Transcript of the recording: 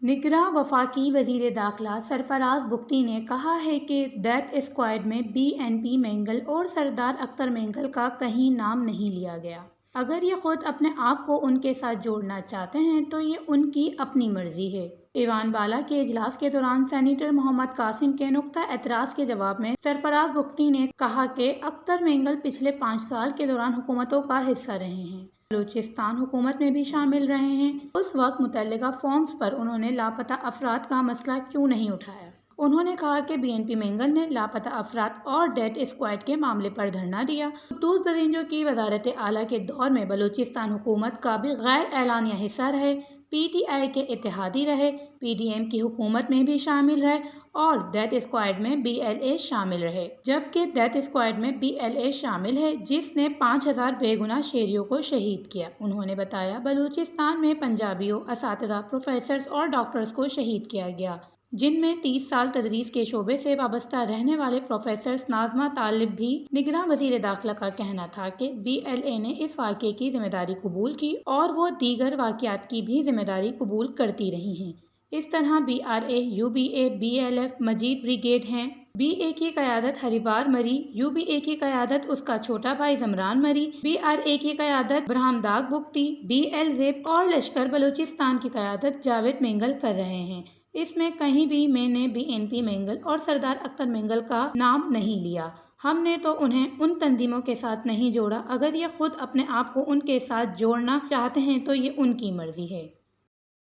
نگراں وفاقی وزیر داخلہ سرفراز بگٹی نے کہا ہے کہ ڈیتھ اسکواڈ میں BNP مینگل اور سردار اختر مینگل کا کہیں نام نہیں لیا گیا۔ اگر یہ خود اپنے آپ کو ان کے ساتھ جوڑنا چاہتے ہیں تو یہ ان کی اپنی مرضی ہے۔ ایوان بالا کے اجلاس کے دوران سینیٹر محمد قاسم کے نقطہ اعتراض کے جواب میں سرفراز بگٹی نے کہا کہ اختر مینگل پچھلے 5 سال کے دوران حکومتوں کا حصہ رہے ہیں، بلوچستان حکومت میں بھی شامل رہے ہیں۔ اس وقت متعلقہ فارمز پر انہوں نے لاپتہ افراد کا مسئلہ کیوں نہیں اٹھایا؟ انہوں نے کہا کہ BNP مینگل نے لاپتہ افراد اور ڈیتھ اسکواڈ کے معاملے پر دھرنا دیا۔ قدوس بزنجو کی وزارت اعلیٰ کے دور میں بلوچستان حکومت کا بھی غیر اعلانیہ حصہ رہے، PTI کے اتحادی رہے، PDM کی حکومت میں بھی شامل رہے اور ڈیتھ اسکواڈ میں BLA شامل رہے، جبکہ ڈیتھ اسکواڈ میں BLA شامل ہے جس نے 5000 بے گناہ شہریوں کو شہید کیا۔ انہوں نے بتایا بلوچستان میں پنجابیوں، اساتذہ، پروفیسرز اور ڈاکٹرز کو شہید کیا گیا، جن میں 30 سال تدریس کے شعبے سے وابستہ رہنے والے پروفیسر ناظمہ طالب بھی۔ نگراں وزیر داخلہ کا کہنا تھا کہ BLA نے اس واقعے کی ذمہ داری قبول کی اور وہ دیگر واقعات کی بھی ذمہ داری قبول کرتی رہی ہیں۔ اس طرح BRA، UBA، BLF مجید بریگیڈ ہیں۔ BA کی قیادت ہریبار مری، UBA کی قیادت اس کا چھوٹا بھائی زمران مری، BRA کی قیادت برہمداغ بگٹی، BLZ اور لشکر بلوچستان کی قیادت جاوید مینگل کر رہے ہیں۔ اس میں کہیں بھی میں نے BNP مینگل اور سردار اختر مینگل کا نام نہیں لیا۔ ہم نے تو انہیں ان تنظیموں کے ساتھ نہیں جوڑا۔ اگر یہ خود اپنے آپ کو ان کے ساتھ جوڑنا چاہتے ہیں تو یہ ان کی مرضی ہے۔